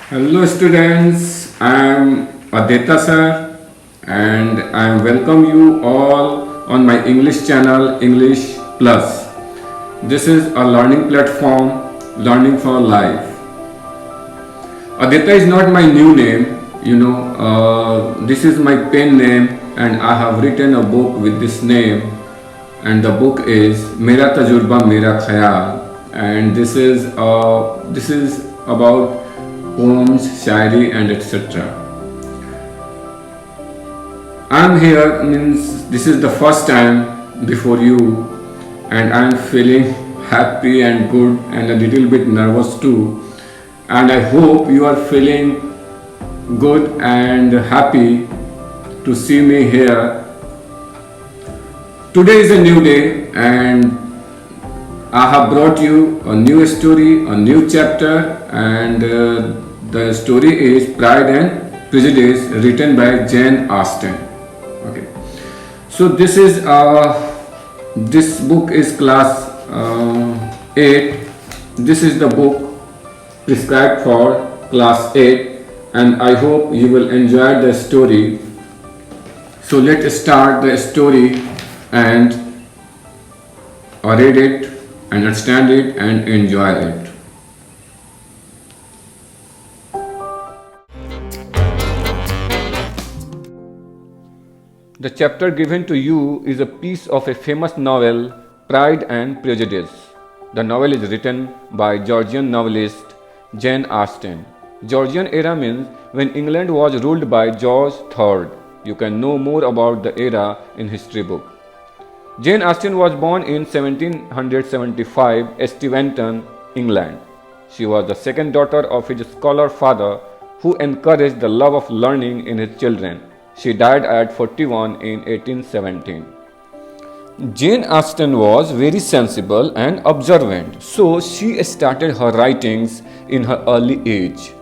Hello students, I am Aditya sir and I welcome you all on my English channel English Plus. This is a learning platform, learning for life. Aditya is not my new name, this is my pen name and I have written a book with this name and the book is Mera Tajurba Mera Khayal and this is about poems, shairi and etc. I'm here means this is the first time before you and I'm feeling happy and good and a little bit nervous too and I hope you are feeling good and happy to see me here. Today is a new day and I have brought you a new story, a new chapter, and the story is Pride and Prejudice, written by Jane Austen. Okay, so this book is class 8. This is the book prescribed for class 8, and I hope you will enjoy the story. So let's start the story and read it, understand it and enjoy it. The chapter given to you is a piece of a famous novel, Pride and Prejudice. The novel is written by Georgian novelist Jane Austen. Georgian era means when England was ruled by George III. You can know more about the era in history book. Jane Austen was born in 1775 at Steventon, England. She was the second daughter of his scholar father who encouraged the love of learning in his children. She died at 41 in 1817. Jane Austen was very sensible and observant, so she started her writings in her early age.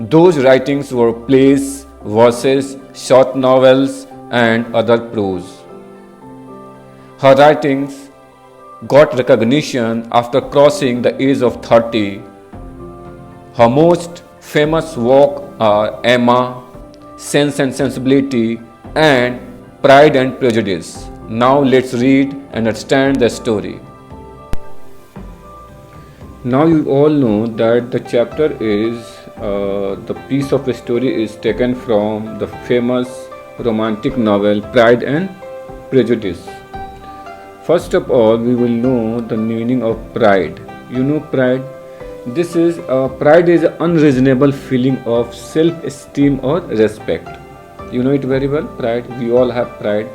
Those writings were plays, verses, short novels, and other prose. Her writings got recognition after crossing the age of 30. Her most famous works are Emma, Sense and Sensibility, and Pride and Prejudice. Now let's read and understand the story. Now you all know that the chapter is the piece of a story is taken from the famous romantic novel Pride and Prejudice. First of all, we will know the meaning of pride. You know pride? Pride is an unreasonable feeling of self-esteem or respect. You know it very well. Pride. We all have pride,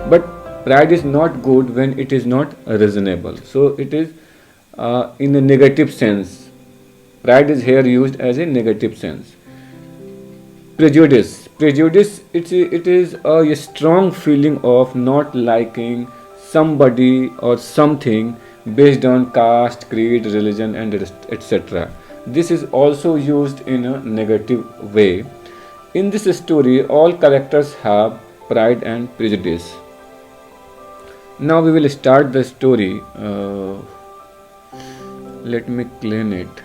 but pride is not good when it is not reasonable. So it is in a negative sense. Pride is here used as a negative sense. Prejudice. It is a strong feeling of not liking somebody or something based on caste, creed, religion and etc. This is also used in a negative way. In this story, all characters have pride and prejudice. Now we will start the story. Let me clean it.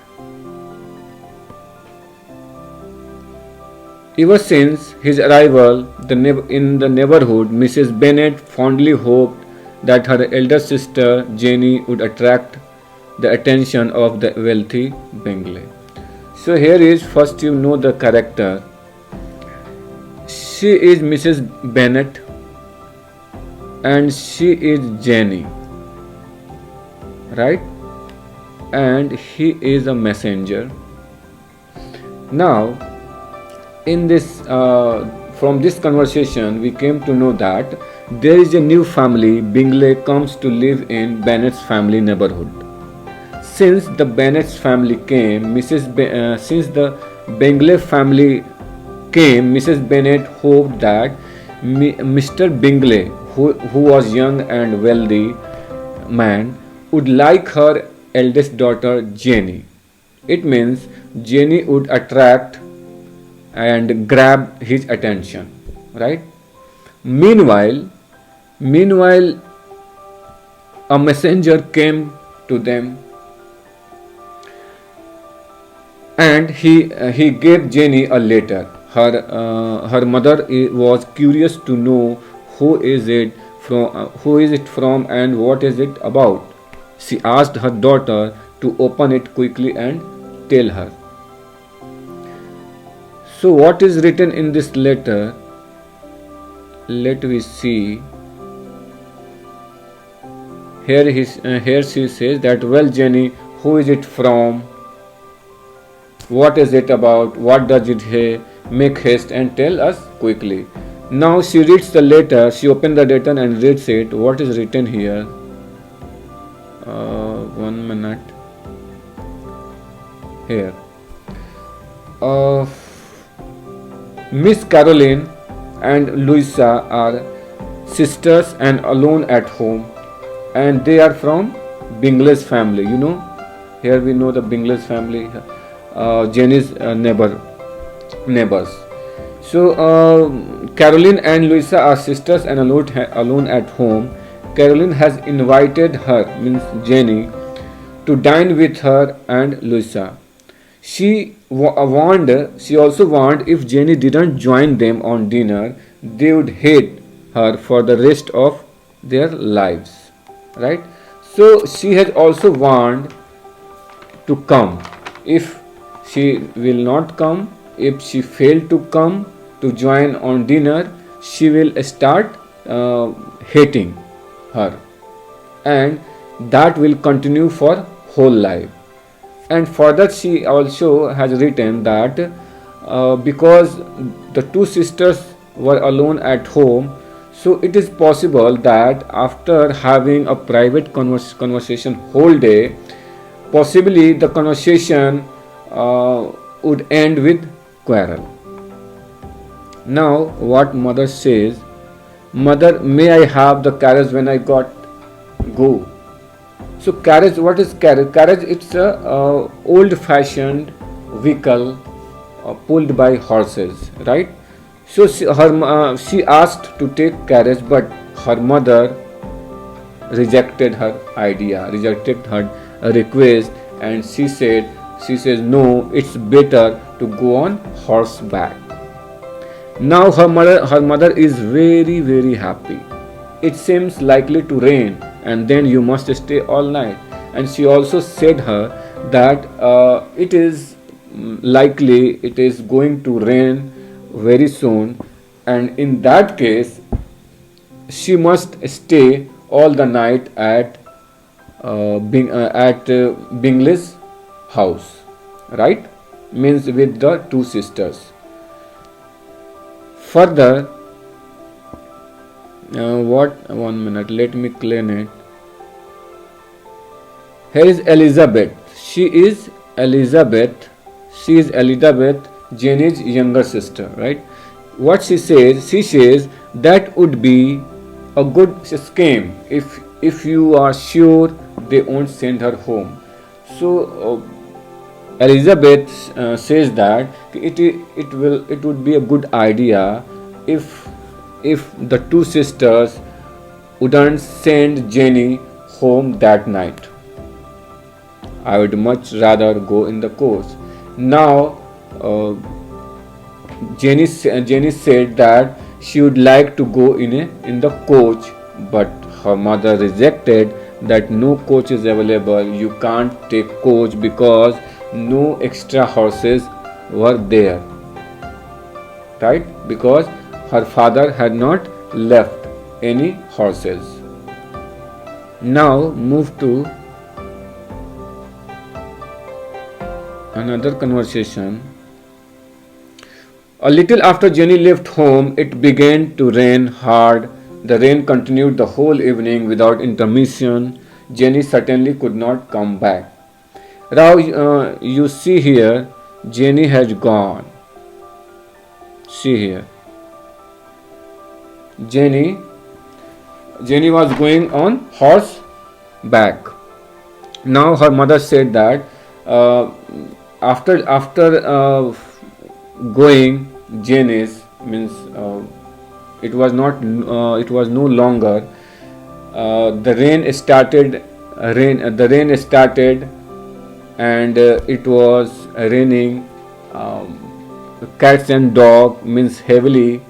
Ever since his arrival in the neighborhood, Mrs. Bennet fondly hoped that her elder sister Jenny would attract the attention of the wealthy Bingley. So here is first you know the character. She is Mrs. Bennet and she is Jenny, right? And he is a messenger. Now in this from this conversation we came to know that there is a new family. Bingley comes to live in Bennet's family neighborhood. Since the Bennet's family came, since the Bingley family came, Mrs. Bennet hoped that Mr. Bingley, who was young and wealthy man, would like her eldest daughter Jenny. It means Jenny would attract and grab his attention, right? Meanwhile, a messenger came to them and he gave Jenny a letter. Her mother was curious to know who is it from, and what is it about. She asked her daughter to open it quickly and tell her. So, what is written in this letter? Let we see. Here she says that, well, Jenny, who is it from? What is it about? What does it say? Make haste and tell us quickly. Now she reads the letter. She opened the letter and reads it. What is written here? 1 minute. Here. Miss Caroline and Louisa are sisters and alone at home, and they are from Bingley's family. You know, here we know the Bingley's family, Jenny's neighbors. So Caroline and Louisa are sisters and alone at home. Caroline has invited her, means Jenny, to dine with her and Louisa. She also warned if Jenny didn't join them on dinner, they would hate her for the rest of their lives. Right? So she has also warned to come. If she will not come, if she failed to come to join on dinner, she will start hating her, and that will continue for whole life. And further, she also has written that because the two sisters were alone at home, so it is possible that after having a private conversation whole day, possibly the conversation would end with quarrel. Now, what mother says, mother, may I have the carriage when I go? So carriage, what is carriage? Carriage, it's a old-fashioned vehicle pulled by horses, right? So she asked to take carriage, but her mother rejected her idea, rejected her request, and she says no, it's better to go on horseback. Now her mother is very, very happy. It seems likely to rain, and then you must stay all night. And she also said her that it is likely it is going to rain very soon, and in that case she must stay all the night at Bingley's house, right? Means with the two sisters. Further, what? 1 minute. Let me clean it. Here is Elizabeth. She is Elizabeth, Jenny's younger sister, right? What she says? She says that would be a good scheme if you are sure they won't send her home. So Elizabeth says that it would be a good idea if the two sisters wouldn't send Jenny home that night. I would much rather go in the coach. Now Jenny said that she would like to go in the coach, but her mother rejected that no coach is available. You can't take coach because no extra horses were there, right? Because her father had not left any horses. Now move to another conversation. A little after Jenny left home, it began to rain hard. The rain continued the whole evening without intermission. Jenny certainly could not come back. Now you see here, Jenny has gone. See here. Jenny was going on horseback. Now her mother said that after going Jenny's, means it was no longer the rain started and it was raining, cats and dog means heavily,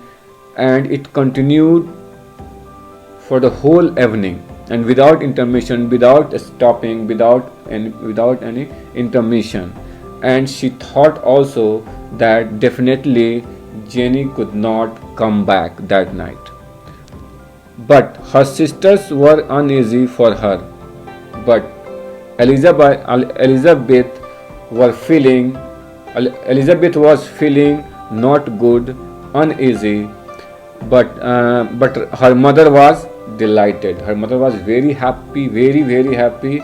and it continued for the whole evening and without intermission, without stopping, without any intermission. And she thought also that definitely Jenny could not come back that night. But her sisters were uneasy for her. But Elizabeth were feeling Elizabeth was feeling not good, uneasy, but her mother was delighted. Her mother was very happy, very happy.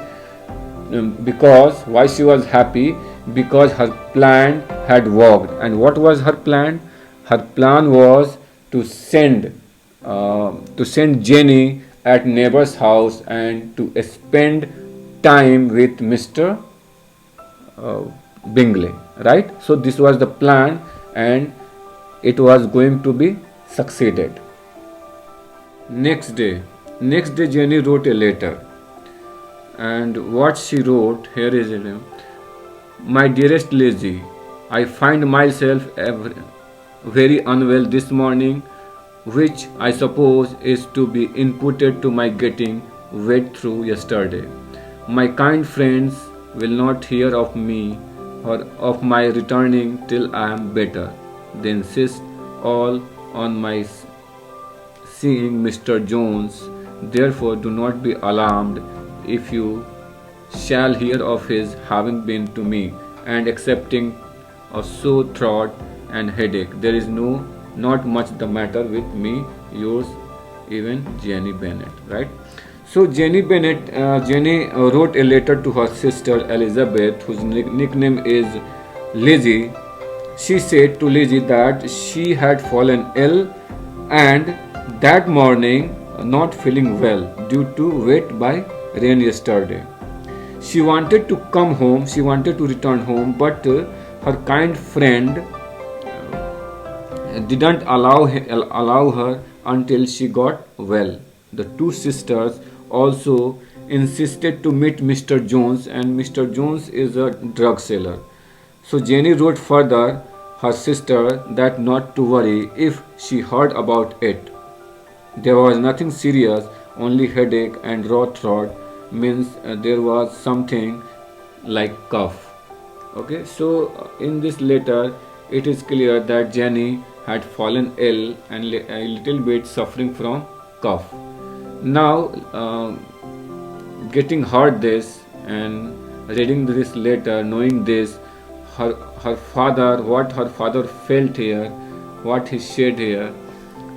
Because why she was happy? Because her plan had worked. And what was her plan? Her plan was to send Jenny at neighbor's house and to spend time with Mr. Bingley, right? So this was the plan, and it was going to be succeeded. Next day Jenny wrote a letter, and what she wrote here is it. My dearest Lizzie, I find myself very unwell this morning, which I suppose is to be imputed to my getting wet through yesterday. My kind friends will not hear of me or of my returning till I am better. They insist all on my seeing Mr. Jones. Therefore, do not be alarmed if you shall hear of his having been to me and accepting a sore throat and headache. There is not much the matter with me. Yours, even Jenny Bennet. Right. So Jenny wrote a letter to her sister Elizabeth, whose nickname is Lizzie. She said to Lizzie that she had fallen ill and that morning not feeling well due to wet by rain yesterday. She wanted to come home, she wanted to return home, but her kind friend didn't allow her until she got well. The two sisters also insisted to meet Mr. Jones, and Mr. Jones is a drug seller. So Jenny wrote further her sister that not to worry if she heard about it. There was nothing serious, only headache and raw throat, means there was something like cough. Okay, so in this letter it is clear that Jenny had fallen ill and a little bit suffering from cough. Now getting heard this and reading this letter, knowing this, her father, what her father felt here, what he said here.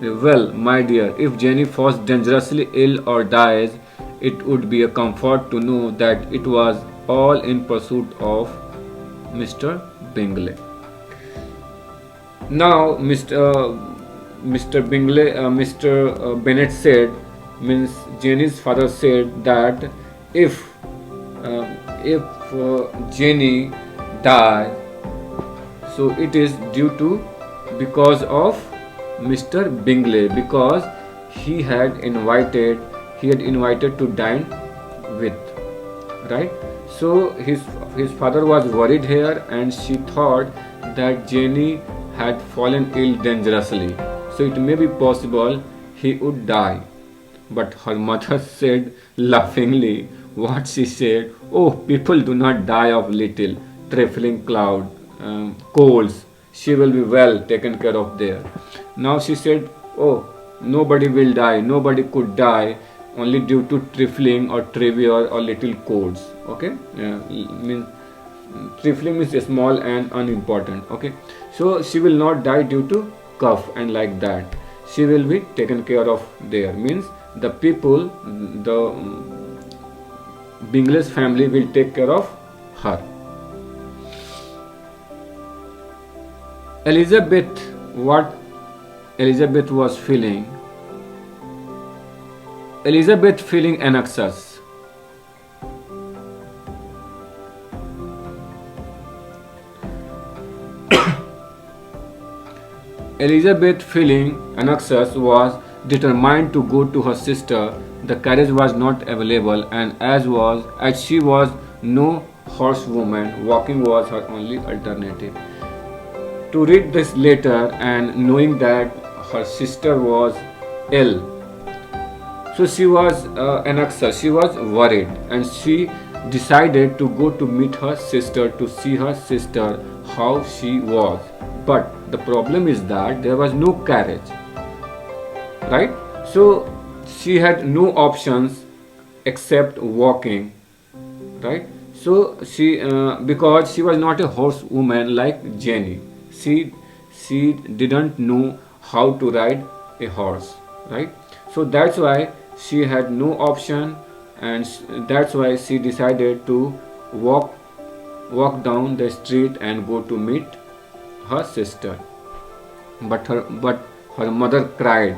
Well, my dear, if Jenny falls dangerously ill or dies, it would be a comfort to know that it was all in pursuit of Mr. Bingley. Now, Mr. Bingley, Mr. Bennet said, means Jenny's father said that if Jenny die, so it is because of Mr. Bingley, because he had invited to dine with, right? So his father was worried here, and she thought that Jenny had fallen ill dangerously, so it may be possible he would die. But her mother said laughingly, what she said, oh, people do not die of little trifling colds. She will be well taken care of there. Now she said, oh, nobody will die, nobody could die only due to trifling or trivial or little colds. Okay, trifling means small and unimportant. Okay, so she will not die due to cough and like that. She will be taken care of there. Means the people, the Bingley's family will take care of her. What Elizabeth was feeling? Elizabeth feeling anxious. Elizabeth feeling anxious was determined to go to her sister. The carriage was not available, and as she was no horsewoman, walking was her only alternative. To read this letter and knowing that her sister was ill, so she was anxious, she was worried, and she decided to go to meet her sister, to see her sister how she was. But the problem is that there was no carriage, right? So she had no options except walking, right? So she because she was not a horsewoman like Jenny, she didn't know how to ride a horse, right? So that's why she had no option, and that's why she decided to walk walk down the street and go to meet her sister. But her mother cried.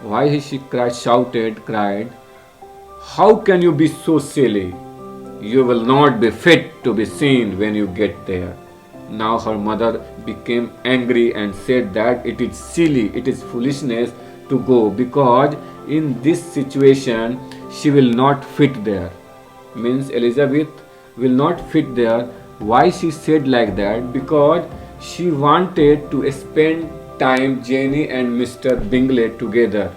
Why she cried, shouted, cried, "How can you be so silly? You will not be fit to be seen when you get there." Now her mother became angry and said that it is silly, it is foolishness to go, because in this situation she will not fit there. Means Elizabeth will not fit there. Why she said like that? Because she wanted to spend time Jenny and Mr. Bingley together.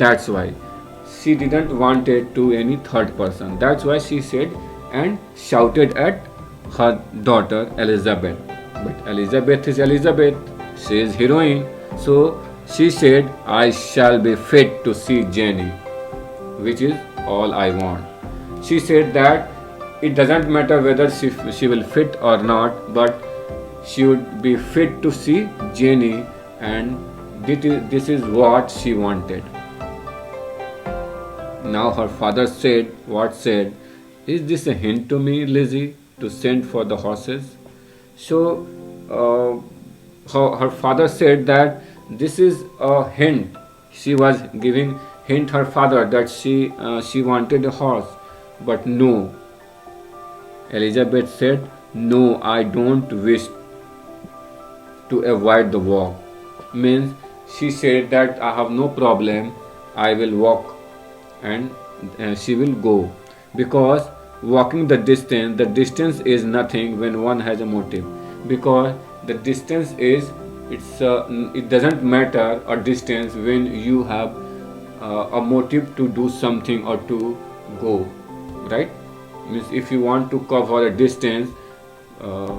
That's why she didn't want it to any third person. That's why she said and shouted at her daughter Elizabeth. But Elizabeth is Elizabeth. She is heroine. So she said, "I shall be fit to see Jenny, which is all I want." She said that it doesn't matter whether she will fit or not, but she would be fit to see Jenny, and this is what she wanted. Now her father said, "What said? Is this a hint to me, Lizzie, to send for the horses?" So her father said that this is a hint. She was giving hint her father that she wanted a horse, but no. Elizabeth said, "No, I don't wish to avoid the walk." Means she said that I have no problem, I will walk, and she will go, because walking the distance is nothing when one has a motive, because the distance is it doesn't matter a distance when you have a motive to do something or to go, right? Means if you want to cover a distance, uh,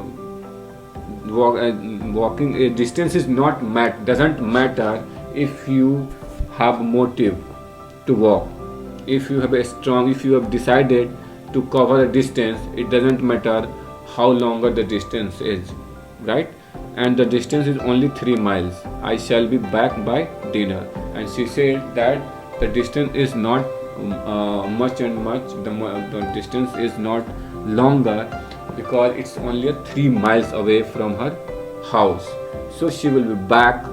walking a distance is not doesn't matter if you have motive to walk. If you have a strong, if you have decided to cover a distance, it doesn't matter how longer the distance is, right? And the distance is only 3 miles. I shall be back by dinner. And she said that the distance is not much and much, the distance is not longer, because it's only 3 miles away from her house. So she will be back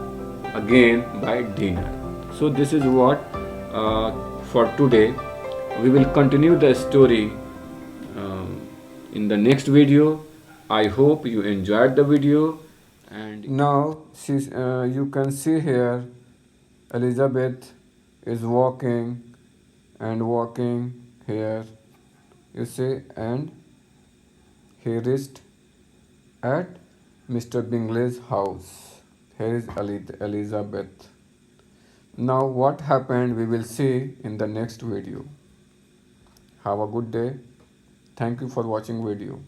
again by dinner. So this is what for today. We will continue the story in the next video. I hope you enjoyed the video. And now you can see here Elizabeth is walking and walking here, you see, and he reached at Mr. Bingley's house. Here is Elizabeth. Now what happened we will see in the next video. Have a good day. Thank you for watching video.